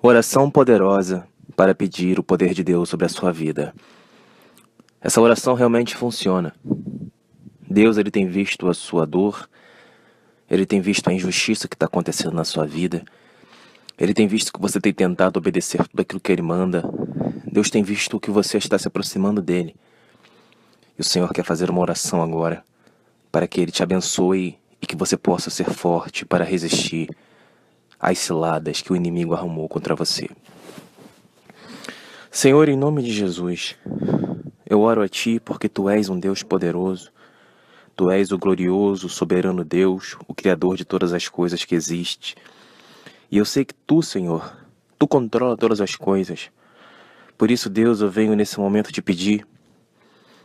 Oração poderosa para pedir o poder de Deus sobre a sua vida. Essa oração realmente funciona. Deus, Ele tem visto a sua dor, Ele tem visto a injustiça que está acontecendo na sua vida, Ele tem visto que você tem tentado obedecer tudo aquilo que Ele manda. Deus tem visto que você está se aproximando dEle. E o Senhor quer fazer uma oração agora, para que Ele te abençoe e que você possa ser forte para resistir às ciladas que o inimigo arrumou contra você. Senhor, em nome de Jesus, eu oro a Ti porque Tu és um Deus poderoso. Tu és o glorioso, soberano Deus, o Criador de todas as coisas que existem. E eu sei que Tu, Senhor, Tu controla todas as coisas. Por isso, Deus, eu venho nesse momento te pedir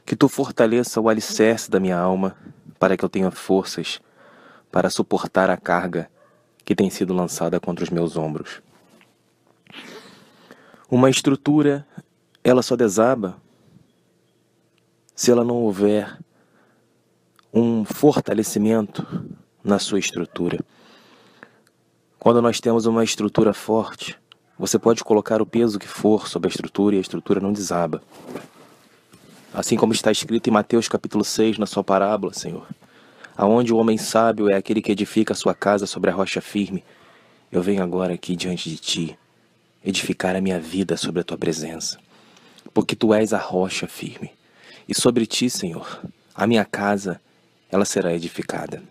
que Tu fortaleça o alicerce da minha alma para que eu tenha forças para suportar a carga que tem sido lançada contra os meus ombros. Uma estrutura, ela só desaba se ela não houver um fortalecimento na sua estrutura. Quando nós temos uma estrutura forte, você pode colocar o peso que for sobre a estrutura e a estrutura não desaba. Assim como está escrito em Mateus capítulo 6, na sua parábola, Senhor, aonde o homem sábio é aquele que edifica a sua casa sobre a rocha firme, eu venho agora aqui diante de Ti, edificar a minha vida sobre a Tua presença, porque Tu és a rocha firme, e sobre Ti, Senhor, a minha casa, ela será edificada.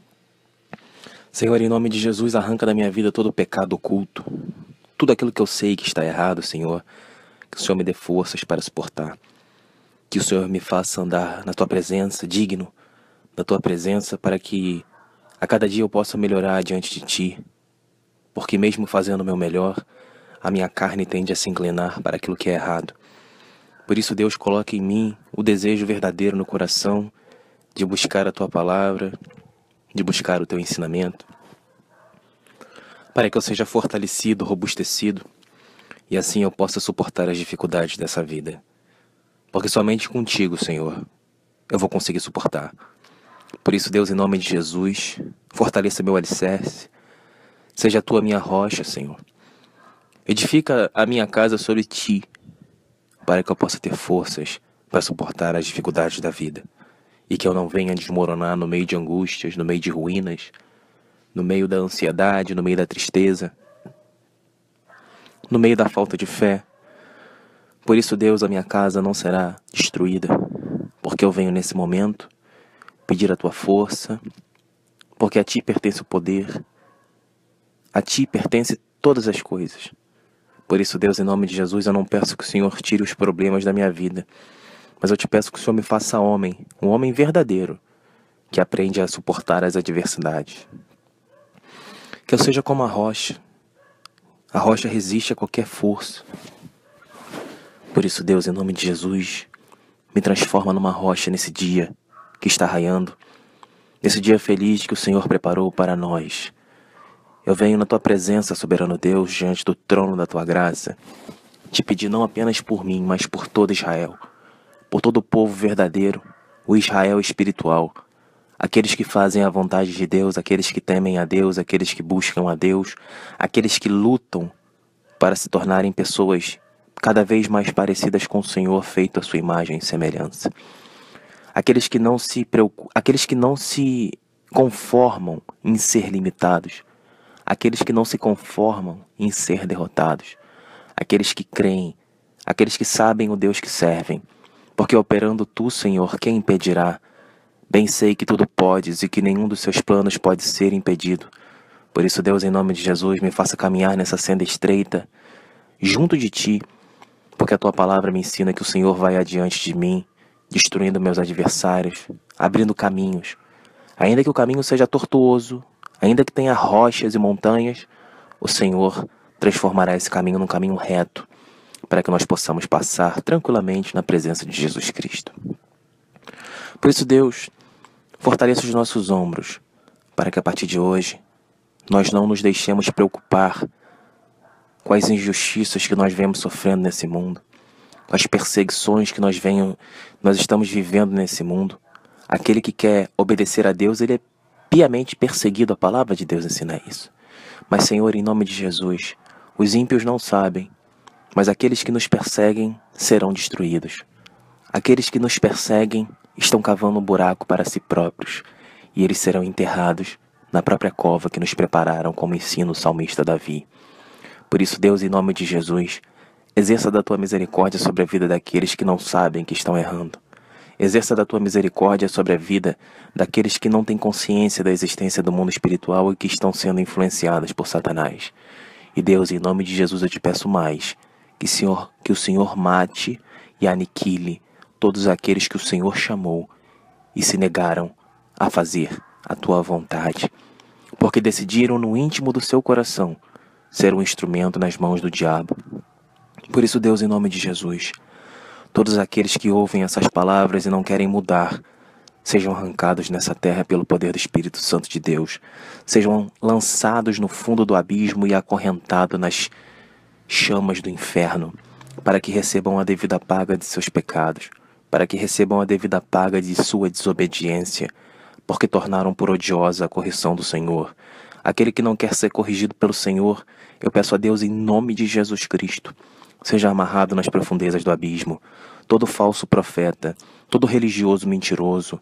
Senhor, em nome de Jesus, arranca da minha vida todo o pecado oculto, tudo aquilo que eu sei que está errado, Senhor, que o Senhor me dê forças para suportar, que o Senhor me faça andar na Tua presença, digno da Tua presença, para que a cada dia eu possa melhorar diante de Ti, porque mesmo fazendo o meu melhor, a minha carne tende a se inclinar para aquilo que é errado. Por isso, Deus, coloca em mim o desejo verdadeiro no coração de buscar a Tua palavra, de buscar o Teu ensinamento, para que eu seja fortalecido, robustecido, e assim eu possa suportar as dificuldades dessa vida. Porque somente contigo, Senhor, eu vou conseguir suportar. Por isso, Deus, em nome de Jesus, fortaleça meu alicerce, seja a Tua minha rocha, Senhor. Edifica a minha casa sobre Ti, para que eu possa ter forças para suportar as dificuldades da vida, e que eu não venha desmoronar no meio de angústias, no meio de ruínas, no meio da ansiedade, no meio da tristeza, no meio da falta de fé. Por isso, Deus, a minha casa não será destruída, porque eu venho nesse momento pedir a Tua força, porque a Ti pertence o poder, a Ti pertence todas as coisas. Por isso, Deus, em nome de Jesus, eu não peço que o Senhor tire os problemas da minha vida, mas eu te peço que o Senhor me faça homem, um homem verdadeiro, que aprende a suportar as adversidades. Que eu seja como a rocha resiste a qualquer força. Por isso, Deus, em nome de Jesus, me transforma numa rocha nesse dia que está raiando, nesse dia feliz que o Senhor preparou para nós. Eu venho na Tua presença, soberano Deus, diante do trono da Tua graça, te pedir não apenas por mim, mas por todo Israel, por todo o povo verdadeiro, o Israel espiritual, aqueles que fazem a vontade de Deus, aqueles que temem a Deus, aqueles que buscam a Deus, aqueles que lutam para se tornarem pessoas cada vez mais parecidas com o Senhor, feito à sua imagem e semelhança. Aqueles que não se conformam em ser limitados, aqueles que não se conformam em ser derrotados, aqueles que creem, aqueles que sabem o Deus que servem, porque operando Tu, Senhor, quem impedirá? Bem sei que tudo podes e que nenhum dos Seus planos pode ser impedido. Por isso, Deus, em nome de Jesus, me faça caminhar nessa senda estreita, junto de Ti, porque a Tua palavra me ensina que o Senhor vai adiante de mim, destruindo meus adversários, abrindo caminhos. Ainda que o caminho seja tortuoso, ainda que tenha rochas e montanhas, o Senhor transformará esse caminho num caminho reto, para que nós possamos passar tranquilamente na presença de Jesus Cristo. Por isso, Deus, fortaleça os nossos ombros, para que a partir de hoje nós não nos deixemos preocupar com as injustiças que nós vemos sofrendo nesse mundo, com as perseguições que nós estamos vivendo nesse mundo. Aquele que quer obedecer a Deus, ele é piamente perseguido, a palavra de Deus ensina isso. Mas, Senhor, em nome de Jesus, Os ímpios não sabem, mas aqueles que nos perseguem serão destruídos. Aqueles que nos perseguem estão cavando um buraco para si próprios, e eles serão enterrados na própria cova que nos prepararam, como ensina o salmista Davi. Por isso, Deus, em nome de Jesus, exerça da tua misericórdia sobre a vida daqueles que não sabem que estão errando. Exerça da tua misericórdia sobre a vida daqueles que não têm consciência da existência do mundo espiritual e que estão sendo influenciados por Satanás. E Deus, em nome de Jesus, eu te peço mais, que o Senhor mate e aniquile todos aqueles que o Senhor chamou e se negaram a fazer a tua vontade, porque decidiram no íntimo do seu coração ser um instrumento nas mãos do diabo. Por isso, Deus, em nome de Jesus, todos aqueles que ouvem essas palavras e não querem mudar, sejam arrancados nessa terra pelo poder do Espírito Santo de Deus, sejam lançados no fundo do abismo e acorrentados nas chamas do inferno, para que recebam a devida paga de seus pecados, para que recebam a devida paga de sua desobediência, porque tornaram por odiosa a correção do Senhor. Aquele que não quer ser corrigido pelo Senhor, eu peço a Deus em nome de Jesus Cristo, seja amarrado nas profundezas do abismo. Todo falso profeta, todo religioso mentiroso,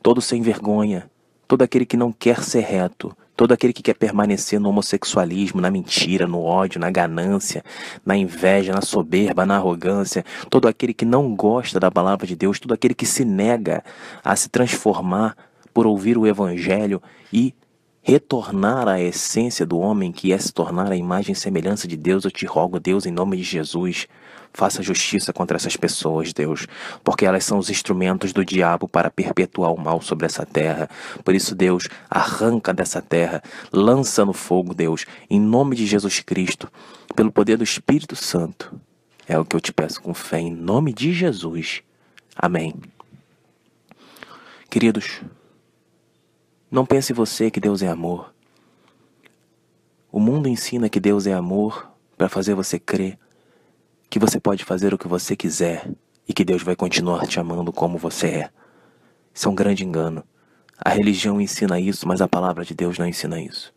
todo sem vergonha, todo aquele que não quer ser reto, todo aquele que quer permanecer no homossexualismo, na mentira, no ódio, na ganância, na inveja, na soberba, na arrogância, todo aquele que não gosta da palavra de Deus, todo aquele que se nega a se transformar por ouvir o Evangelho e retornar à essência do homem, que é se tornar a imagem e semelhança de Deus, eu te rogo, Deus, em nome de Jesus, faça justiça contra essas pessoas, Deus, porque elas são os instrumentos do diabo para perpetuar o mal sobre essa terra. Por isso, Deus, arranca dessa terra, lança no fogo, Deus, em nome de Jesus Cristo, pelo poder do Espírito Santo. É o que eu te peço com fé, em nome de Jesus. Amém. Queridos, não pense você que Deus é amor. O mundo ensina que Deus é amor para fazer você crer que você pode fazer o que você quiser e que Deus vai continuar te amando como você é. Isso é um grande engano. A religião ensina isso, mas a palavra de Deus não ensina isso.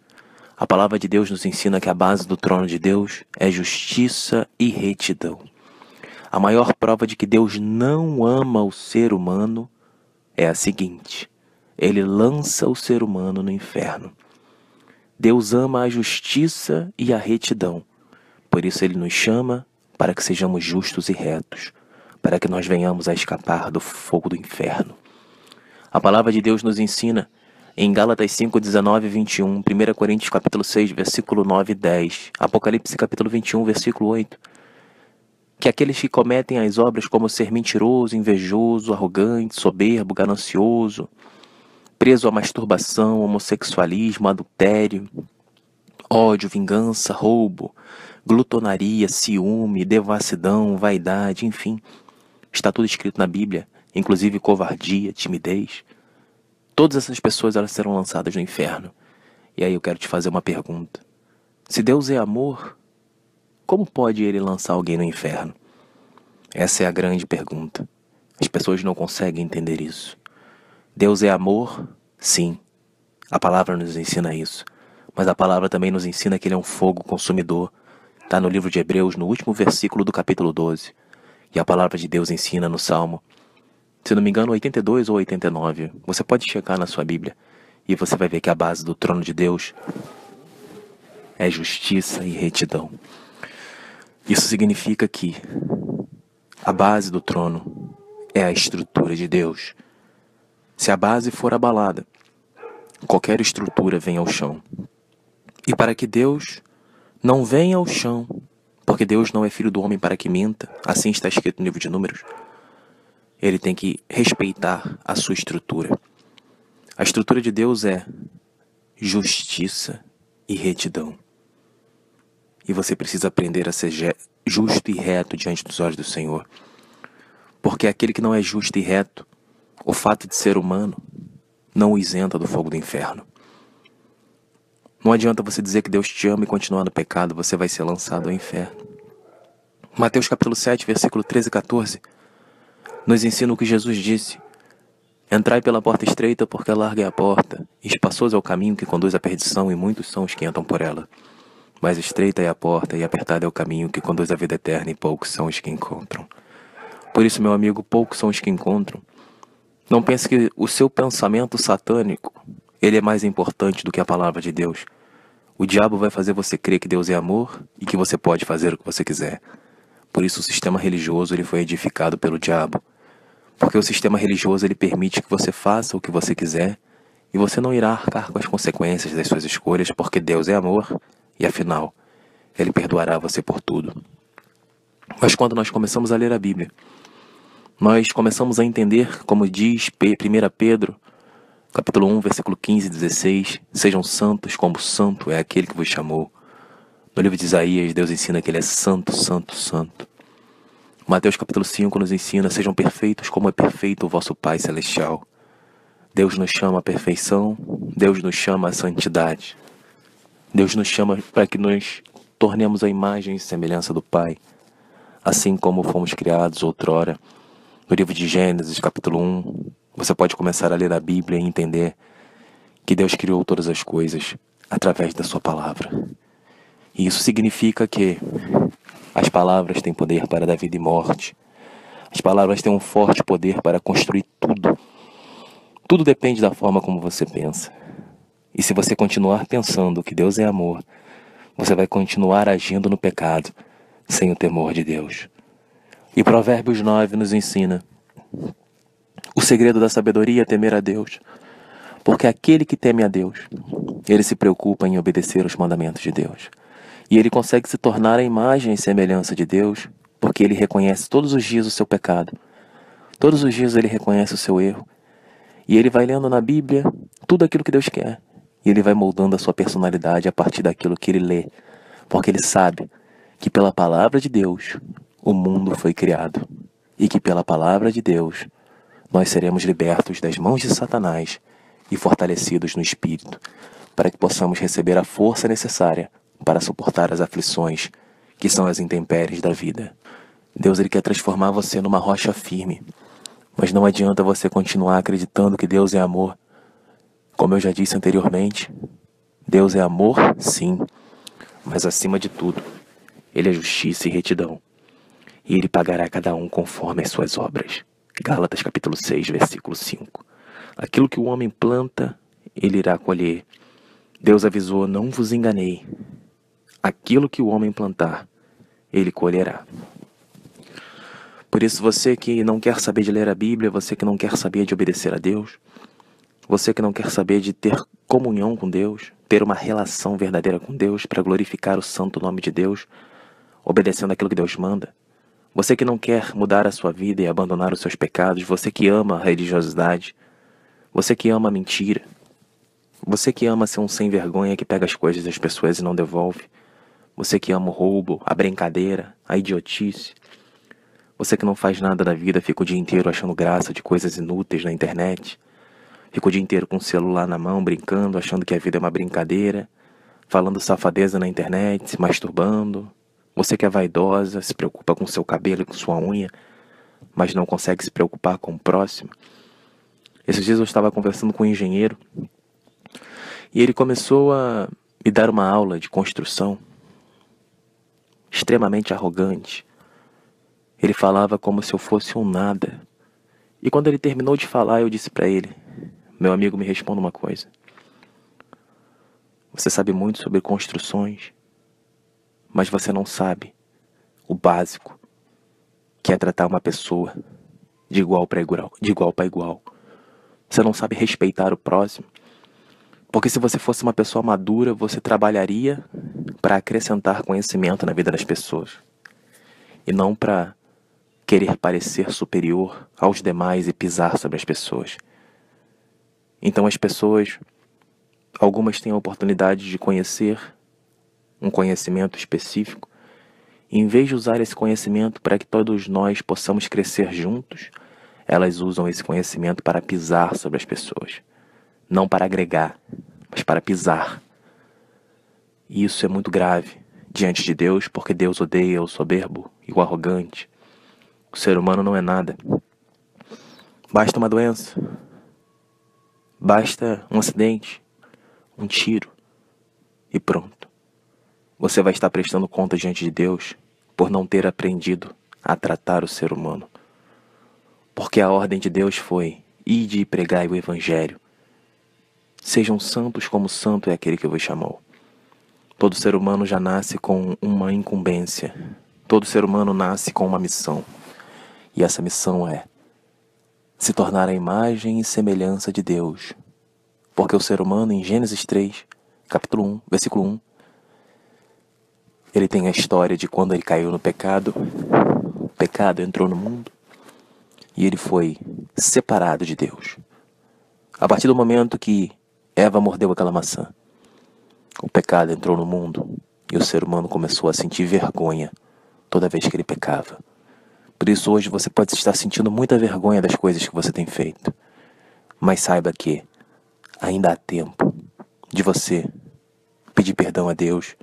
A palavra de Deus nos ensina que a base do trono de Deus é justiça e retidão. A maior prova de que Deus não ama o ser humano é a seguinte: Ele lança o ser humano no inferno. Deus ama a justiça e a retidão. Por isso Ele nos chama para que sejamos justos e retos, para que nós venhamos a escapar do fogo do inferno. A palavra de Deus nos ensina em Gálatas 5, 19 e 21, 1 Coríntios capítulo 6, versículo 9 e 10, Apocalipse capítulo 21, versículo 8, que aqueles que cometem as obras como ser mentiroso, invejoso, arrogante, soberbo, ganancioso, preso à masturbação, homossexualismo, adultério, ódio, vingança, roubo, glutonaria, ciúme, devassidão, vaidade, enfim, está tudo escrito na Bíblia, inclusive covardia, timidez. Todas essas pessoas, elas serão lançadas no inferno. E aí eu quero te fazer uma pergunta. Se Deus é amor, como pode Ele lançar alguém no inferno? Essa é a grande pergunta. As pessoas não conseguem entender isso. Deus é amor? Sim. A palavra nos ensina isso. Mas a palavra também nos ensina que Ele é um fogo consumidor. Está no livro de Hebreus, no último versículo do capítulo 12. E a palavra de Deus ensina no Salmo, se não me engano, 82 ou 89. Você pode checar na sua Bíblia e você vai ver que a base do trono de Deus é justiça e retidão. Isso significa que a base do trono é a estrutura de Deus. Se a base for abalada, qualquer estrutura vem ao chão. E para que Deus não venha ao chão, porque Deus não é filho do homem para que minta, assim está escrito no livro de Números, Ele tem que respeitar a sua estrutura. A estrutura de Deus é justiça e retidão. E você precisa aprender a ser justo e reto diante dos olhos do Senhor. Porque aquele que não é justo e reto, o fato de ser humano, não o isenta do fogo do inferno. Não adianta você dizer que Deus te ama e continuar no pecado, você vai ser lançado ao inferno. Mateus capítulo 7, versículo 13 e 14, nos ensina o que Jesus disse: Entrai pela porta estreita, porque larga é a porta, e espaçoso é o caminho que conduz à perdição, e muitos são os que entram por ela. mas estreita é a porta e apertado é o caminho que conduz à vida eterna e poucos são os que encontram. Por isso, meu amigo, poucos são os que encontram. Não pense que o seu pensamento satânico, ele é mais importante do que a palavra de Deus. O diabo vai fazer você crer que Deus é amor e que você pode fazer o que você quiser. Por isso o sistema religioso ele foi edificado pelo diabo. Porque o sistema religioso ele permite que você faça o que você quiser e você não irá arcar com as consequências das suas escolhas, porque Deus é amor e afinal, ele perdoará você por tudo. Mas quando nós começamos a ler a Bíblia, nós começamos a entender, como diz 1 Pedro, capítulo 1, versículo 15 e 16, sejam santos como santo é aquele que vos chamou. No livro de Isaías, Deus ensina que ele é santo, santo, santo. Mateus capítulo 5 nos ensina, sejam perfeitos como é perfeito o vosso Pai Celestial. Deus nos chama à perfeição, Deus nos chama à santidade. Deus nos chama para que nos tornemos a imagem e semelhança do Pai, assim como fomos criados outrora. No livro de Gênesis, capítulo 1, você pode começar a ler a Bíblia e entender que Deus criou todas as coisas através da sua palavra. E isso significa que as palavras têm poder para dar vida e morte. As palavras têm um forte poder para construir tudo. Tudo depende da forma como você pensa. E se você continuar pensando que Deus é amor, você vai continuar agindo no pecado, sem o temor de Deus. E Provérbios 9 nos ensina: o segredo da sabedoria é temer a Deus, porque aquele que teme a Deus, ele se preocupa em obedecer os mandamentos de Deus. E ele consegue se tornar a imagem e semelhança de Deus, porque ele reconhece todos os dias o seu pecado. Todos os dias ele reconhece o seu erro. E ele vai lendo na Bíblia tudo aquilo que Deus quer. E ele vai moldando a sua personalidade a partir daquilo que ele lê, porque ele sabe que pela palavra de Deus o mundo foi criado, e que pela palavra de Deus nós seremos libertos das mãos de Satanás e fortalecidos no Espírito, para que possamos receber a força necessária para suportar as aflições, que são as intempéries da vida. Deus ele quer transformar você numa rocha firme, mas não adianta você continuar acreditando que Deus é amor. Como eu já disse anteriormente, Deus é amor, sim, mas acima de tudo, Ele é justiça e retidão. E Ele pagará a cada um conforme as suas obras. Gálatas capítulo 6, versículo 5. Aquilo que o homem planta, ele irá colher. Deus avisou, não vos enganei. Aquilo que o homem plantar, ele colherá. Por isso, você que não quer saber de ler a Bíblia, você que não quer saber de obedecer a Deus, você que não quer saber de ter comunhão com Deus, ter uma relação verdadeira com Deus para glorificar o santo nome de Deus, obedecendo aquilo que Deus manda, você que não quer mudar a sua vida e abandonar os seus pecados, você que ama a religiosidade, você que ama a mentira, você que ama ser um sem vergonha que pega as coisas das pessoas e não devolve, você que ama o roubo, a brincadeira, a idiotice, você que não faz nada da vida, fica o dia inteiro achando graça de coisas inúteis na internet, fica o dia inteiro com o celular na mão, brincando, achando que a vida é uma brincadeira, falando safadeza na internet, se masturbando. Você que é vaidosa, se preocupa com seu cabelo e com sua unha, mas não consegue se preocupar com o próximo. Esses dias eu estava conversando com um engenheiro e ele começou a me dar uma aula de construção extremamente arrogante. Ele falava como se eu fosse um nada. E quando ele terminou de falar, eu disse para ele: meu amigo, me responda uma coisa. Você sabe muito sobre construções, mas você não sabe o básico, que é tratar uma pessoa de igual para igual. Você não sabe respeitar o próximo. Porque se você fosse uma pessoa madura, você trabalharia para acrescentar conhecimento na vida das pessoas. E não para querer parecer superior aos demais e pisar sobre as pessoas. Então as pessoas, algumas têm a oportunidade de conhecer um conhecimento específico, e em vez de usar esse conhecimento para que todos nós possamos crescer juntos, elas usam esse conhecimento para pisar sobre as pessoas. Não para agregar, mas para pisar. E isso é muito grave diante de Deus, porque Deus odeia o soberbo e o arrogante. O ser humano não é nada. Basta uma doença, basta um acidente, um tiro, e pronto. você vai estar prestando conta diante de Deus por não ter aprendido a tratar o ser humano. Porque a ordem de Deus foi: ide e pregai o Evangelho. Sejam santos como santo é aquele que vos chamou. Todo ser humano já nasce com uma incumbência. Todo ser humano nasce com uma missão. E essa missão é se tornar a imagem e semelhança de Deus. Porque o ser humano, em Gênesis 3, capítulo 1, versículo 1, ele tem a história de quando ele caiu no pecado. O pecado entrou no mundo e ele foi separado de Deus. A partir do momento que Eva mordeu aquela maçã, o pecado entrou no mundo e o ser humano começou a sentir vergonha toda vez que ele pecava. Por isso hoje você pode estar sentindo muita vergonha das coisas que você tem feito. Mas saiba que ainda há tempo de você pedir perdão a Deus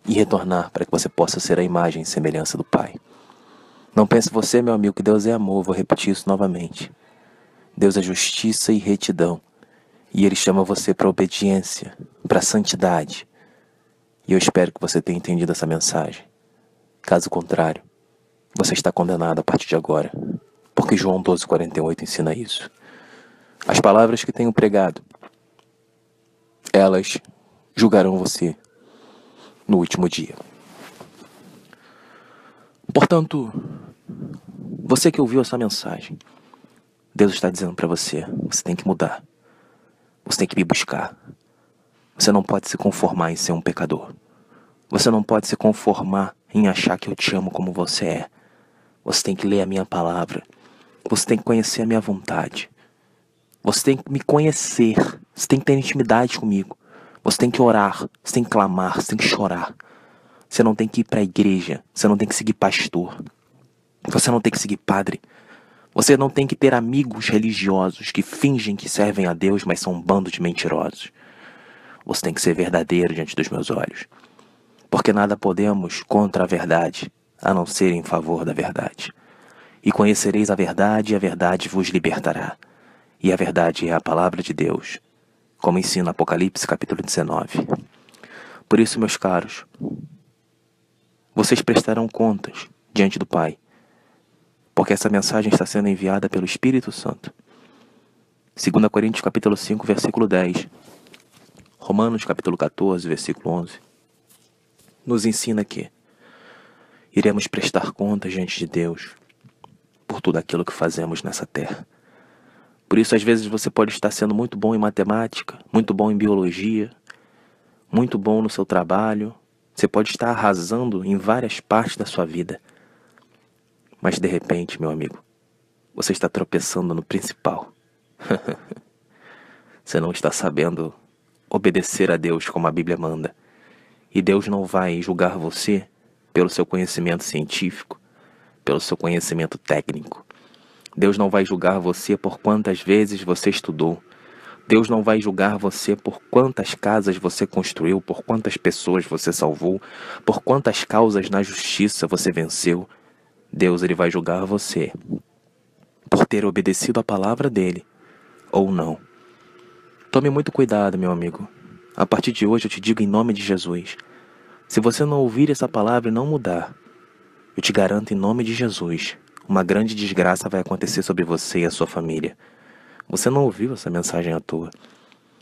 e retornar para que você possa ser a imagem e semelhança do Pai. Não pense você, meu amigo, que Deus é amor. Vou repetir isso novamente. Deus é justiça e retidão. E Ele chama você para obediência, para santidade. E eu espero que você tenha entendido essa mensagem. Caso contrário, você está condenado a partir de agora. Porque João 12:48 ensina isso. As palavras que tenho pregado, elas julgarão você no último dia. Portanto, você que ouviu essa mensagem, Deus está dizendo para você: você tem que mudar. Você tem que me buscar. Você não pode se conformar em ser um pecador. Você não pode se conformar em achar que eu te amo como você é. Você tem que ler a minha palavra. Você tem que conhecer a minha vontade. Você tem que me conhecer. Você tem que ter intimidade comigo. Você tem que orar. Você tem que clamar. Você tem que chorar. Você não tem que ir para a igreja. Você não tem que seguir pastor. Você não tem que seguir padre. Você não tem que ter amigos religiosos que fingem que servem a Deus, mas são um bando de mentirosos. Você tem que ser verdadeiro diante dos meus olhos. Porque nada podemos contra a verdade, a não ser em favor da verdade. E conhecereis a verdade, e a verdade vos libertará. E a verdade é a palavra de Deus, como ensina Apocalipse capítulo 19. Por isso, meus caros, vocês prestarão contas diante do Pai, porque essa mensagem está sendo enviada pelo Espírito Santo. 2 Coríntios capítulo 5, versículo 10. Romanos capítulo 14, versículo 11. Nos ensina que iremos prestar contas diante de Deus por tudo aquilo que fazemos nessa terra. Por isso, às vezes, você pode estar sendo muito bom em matemática, muito bom em biologia, muito bom no seu trabalho. Você pode estar arrasando em várias partes da sua vida. Mas, de repente, meu amigo, você está tropeçando no principal. Você não está sabendo obedecer a Deus como a Bíblia manda. E Deus não vai julgar você pelo seu conhecimento científico, pelo seu conhecimento técnico. Deus não vai julgar você por quantas vezes você estudou. Deus não vai julgar você por quantas casas você construiu, por quantas pessoas você salvou, por quantas causas na justiça você venceu. Deus, Ele vai julgar você por ter obedecido a palavra dEle ou não. Tome muito cuidado, meu amigo. A partir de hoje eu te digo em nome de Jesus. Se você não ouvir essa palavra e não mudar, eu te garanto em nome de Jesus, uma grande desgraça vai acontecer sobre você e a sua família. Você não ouviu essa mensagem à toa.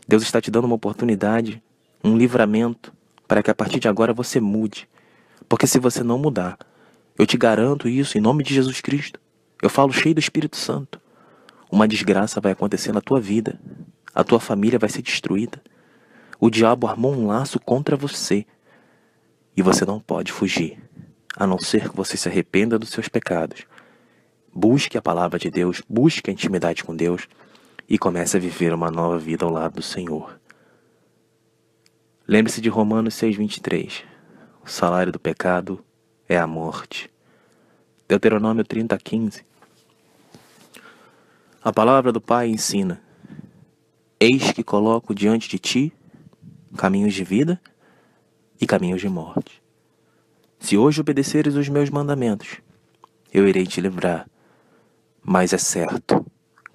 Deus está te dando uma oportunidade, um livramento, para que a partir de agora você mude. Porque se você não mudar, eu te garanto isso em nome de Jesus Cristo. Eu falo cheio do Espírito Santo. Uma desgraça vai acontecer na tua vida. A tua família vai ser destruída. O diabo armou um laço contra você. E você não pode fugir, a não ser que você se arrependa dos seus pecados. Busque a palavra de Deus, busque a intimidade com Deus e comece a viver uma nova vida ao lado do Senhor. Lembre-se de Romanos 6:23. O salário do pecado é a morte. Deuteronômio 30:15. A palavra do Pai ensina: eis que coloco diante de ti caminhos de vida e caminhos de morte. Se hoje obedeceres os meus mandamentos, eu irei te livrar. Mas é certo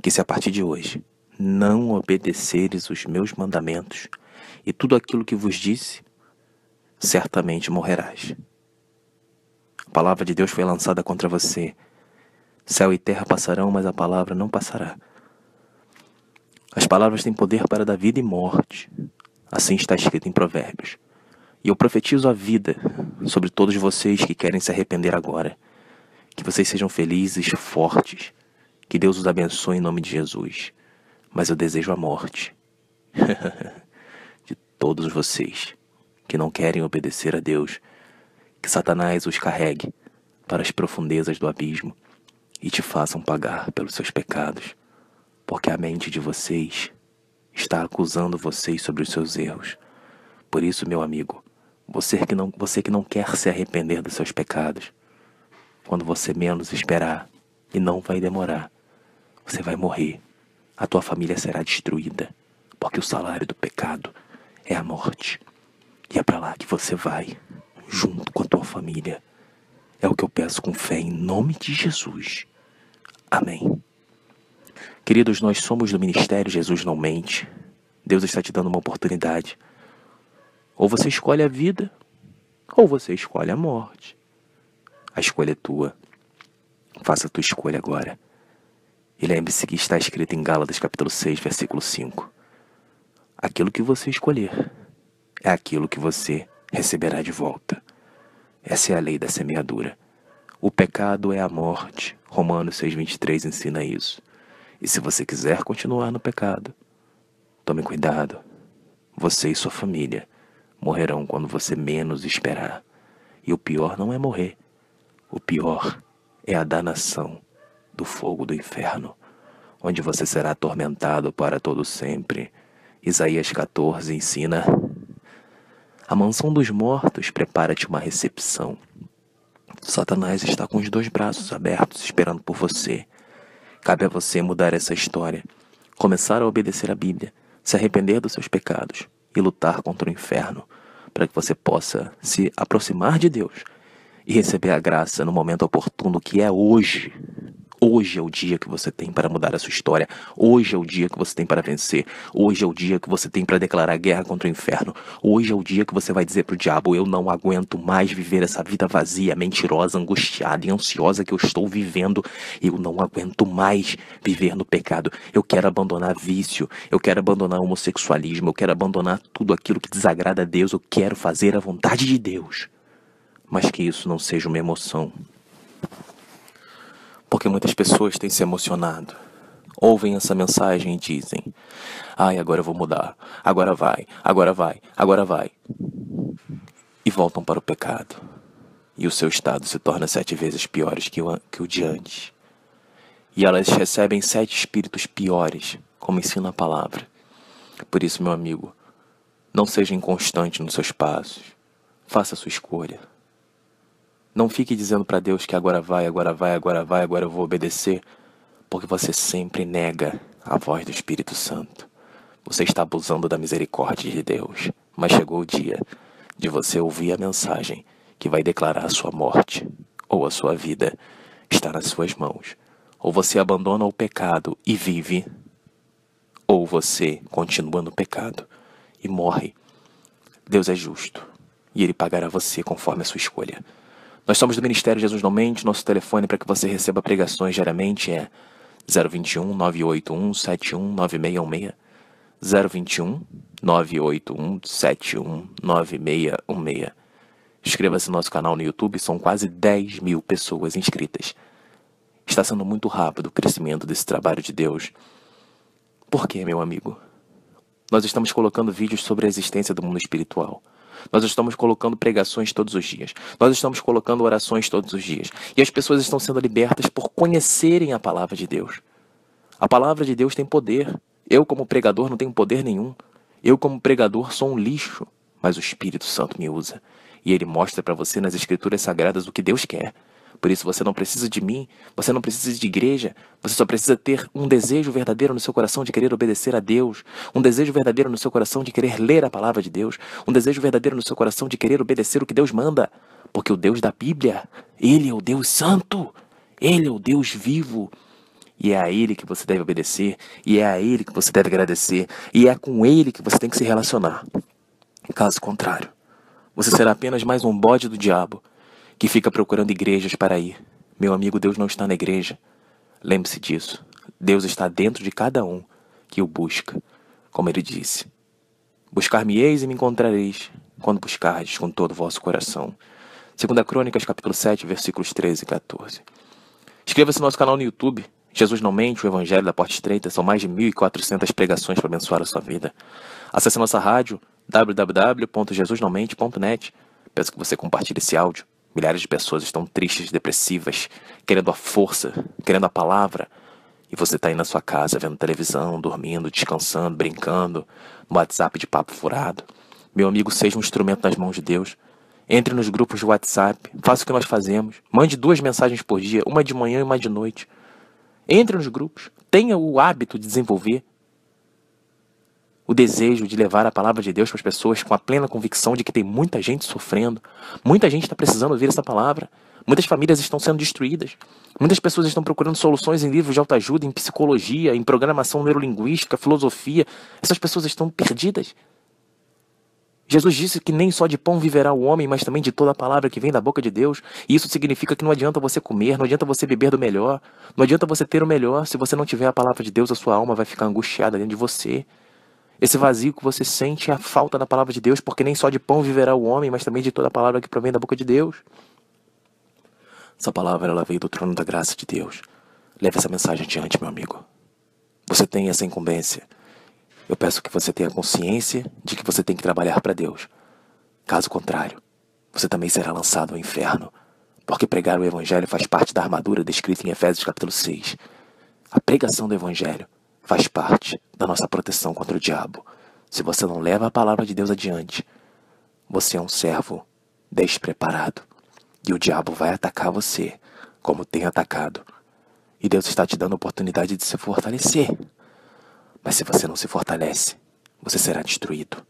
que se a partir de hoje não obedeceres os meus mandamentos e tudo aquilo que vos disse, certamente morrerás. A palavra de Deus foi lançada contra você. Céu e terra passarão, mas a palavra não passará. As palavras têm poder para dar vida e morte. Assim está escrito em Provérbios. E eu profetizo a vida sobre todos vocês que querem se arrepender agora. Que vocês sejam felizes, fortes. Que Deus os abençoe em nome de Jesus. Mas eu desejo a morte de todos vocês que não querem obedecer a Deus. Que Satanás os carregue para as profundezas do abismo e te façam pagar pelos seus pecados, porque a mente de vocês está acusando vocês sobre os seus erros. Por isso, meu amigo, você que não quer se arrepender dos seus pecados, quando você menos esperar, e não vai demorar, você vai morrer. A tua família será destruída, porque o salário do pecado é a morte. E é para lá que você vai, junto com a tua família. É o que eu peço com fé em nome de Jesus. Amém. Queridos, nós somos do Ministério Jesus Não Mente. Deus está te dando uma oportunidade. Ou você escolhe a vida, ou você escolhe a morte. A escolha é tua. Faça a tua escolha agora. E lembre-se que está escrito em Gálatas capítulo 6, versículo 5. Aquilo que você escolher é aquilo que você receberá de volta. Essa é a lei da semeadura. O pecado é a morte. Romanos 6,23 ensina isso. E se você quiser continuar no pecado, tome cuidado. Você e sua família morrerão quando você menos esperar. E o pior não é morrer. O pior é a danação do fogo do inferno, onde você será atormentado para todo sempre. Isaías 14 ensina: a mansão dos mortos prepara-te uma recepção. Satanás está com os 2 braços abertos esperando por você. Cabe a você mudar essa história, começar a obedecer a Bíblia, se arrepender dos seus pecados e lutar contra o inferno, para que você possa se aproximar de Deus e receber a graça no momento oportuno, que é hoje. Hoje é o dia que você tem para mudar a sua história. Hoje é o dia que você tem para vencer. Hoje é o dia que você tem para declarar guerra contra o inferno. Hoje é o dia que você vai dizer pro diabo: eu não aguento mais viver essa vida vazia, mentirosa, angustiada e ansiosa que eu estou vivendo. Eu não aguento mais viver no pecado. Eu quero abandonar vício. Eu quero abandonar homossexualismo. Eu quero abandonar tudo aquilo que desagrada a Deus. Eu quero fazer a vontade de Deus. Mas que isso não seja uma emoção. Porque muitas pessoas têm se emocionado, ouvem essa mensagem e dizem: ai, agora eu vou mudar, agora vai, agora vai, agora vai. E voltam para o pecado. E o seu estado se torna 7 vezes pior que o de antes. E elas recebem 7 espíritos piores, como ensina a palavra. Por isso, meu amigo, não seja inconstante nos seus passos. Faça a sua escolha. Não fique dizendo para Deus que agora vai, agora vai, agora vai, agora eu vou obedecer, porque você sempre nega a voz do Espírito Santo. Você está abusando da misericórdia de Deus, mas chegou o dia de você ouvir a mensagem que vai declarar a sua morte, ou a sua vida está nas suas mãos. Ou você abandona o pecado e vive, ou você continua no pecado e morre. Deus é justo, e Ele pagará você conforme a sua escolha. Nós somos do Ministério Jesus Não Mente. Nosso telefone para que você receba pregações diariamente é 021 981 71 9616. 021 981 71 9616. Inscreva-se no nosso canal no YouTube. São quase 10 mil pessoas inscritas. Está sendo muito rápido o crescimento desse trabalho de Deus. Por quê, meu amigo? Nós estamos colocando vídeos sobre a existência do mundo espiritual. Nós estamos colocando pregações todos os dias. Nós estamos colocando orações todos os dias. E as pessoas estão sendo libertas por conhecerem a palavra de Deus. A palavra de Deus tem poder. Eu, como pregador, não tenho poder nenhum. Eu, como pregador, sou um lixo. Mas o Espírito Santo me usa. E Ele mostra para você nas Escrituras Sagradas o que Deus quer. Por isso você não precisa de mim, você não precisa de igreja, você só precisa ter um desejo verdadeiro no seu coração de querer obedecer a Deus, um desejo verdadeiro no seu coração de querer ler a palavra de Deus, um desejo verdadeiro no seu coração de querer obedecer o que Deus manda, porque o Deus da Bíblia, Ele é o Deus Santo, Ele é o Deus vivo, e é a Ele que você deve obedecer, e é a Ele que você deve agradecer, e é com Ele que você tem que se relacionar. Caso contrário, Você será apenas mais um bode do diabo que fica procurando igrejas para ir. Meu amigo, Deus não está na igreja. Lembre-se disso. Deus está dentro de cada um que o busca. Como ele disse: buscar-me-eis e me encontrareis, quando buscardes com todo o vosso coração. 2 Crônicas, capítulo 7, versículos 13 e 14. Inscreva-se no nosso canal no YouTube. Jesus Não Mente, o Evangelho da Porta Estreita. São mais de 1.400 pregações para abençoar a sua vida. Acesse nossa rádio, www.jesusnãomente.net. Peço que você compartilhe esse áudio. Milhares de pessoas estão tristes, depressivas, querendo a força, querendo a palavra. E você está aí na sua casa, vendo televisão, dormindo, descansando, brincando, no WhatsApp de papo furado. Meu amigo, seja um instrumento nas mãos de Deus. Entre nos grupos de WhatsApp, faça o que nós fazemos. Mande 2 mensagens por dia, uma de manhã e uma de noite. Entre nos grupos. Tenha o hábito de desenvolver o desejo de levar a palavra de Deus para as pessoas com a plena convicção de que tem muita gente sofrendo. Muita gente está precisando ouvir essa palavra. Muitas famílias estão sendo destruídas. Muitas pessoas estão procurando soluções em livros de autoajuda, em psicologia, em programação neurolinguística, filosofia. Essas pessoas estão perdidas. Jesus disse que nem só de pão viverá o homem, mas também de toda a palavra que vem da boca de Deus. E isso significa que não adianta você comer, não adianta você beber do melhor, não adianta você ter o melhor. Se você não tiver a palavra de Deus, a sua alma vai ficar angustiada dentro de você. Esse vazio que você sente é a falta da palavra de Deus, porque nem só de pão viverá o homem, mas também de toda a palavra que provém da boca de Deus. Essa palavra, ela veio do trono da graça de Deus. Leve essa mensagem adiante, meu amigo. Você tem essa incumbência. Eu peço que você tenha consciência de que você tem que trabalhar para Deus. Caso contrário, você também será lançado ao inferno, porque pregar o Evangelho faz parte da armadura descrita em Efésios capítulo 6. A pregação do Evangelho faz parte da nossa proteção contra o diabo. Se você não leva a palavra de Deus adiante, você é um servo despreparado. E o diabo vai atacar você, como tem atacado. E Deus está te dando a oportunidade de se fortalecer. Mas se você não se fortalece, você será destruído.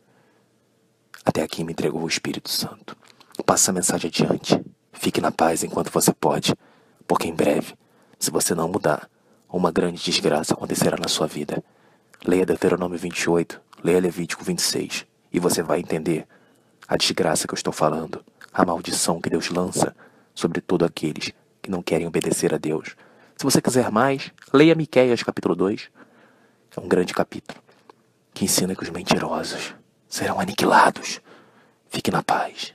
Até aqui me entregou o Espírito Santo. Passe a mensagem adiante. Fique na paz enquanto você pode, porque em breve, se você não mudar, uma grande desgraça acontecerá na sua vida. Leia Deuteronômio 28, leia Levítico 26, e você vai entender a desgraça que eu estou falando, a maldição que Deus lança sobre todos aqueles que não querem obedecer a Deus. Se você quiser mais, leia Miqueias capítulo 2. É um grande capítulo que ensina que os mentirosos serão aniquilados. Fique na paz.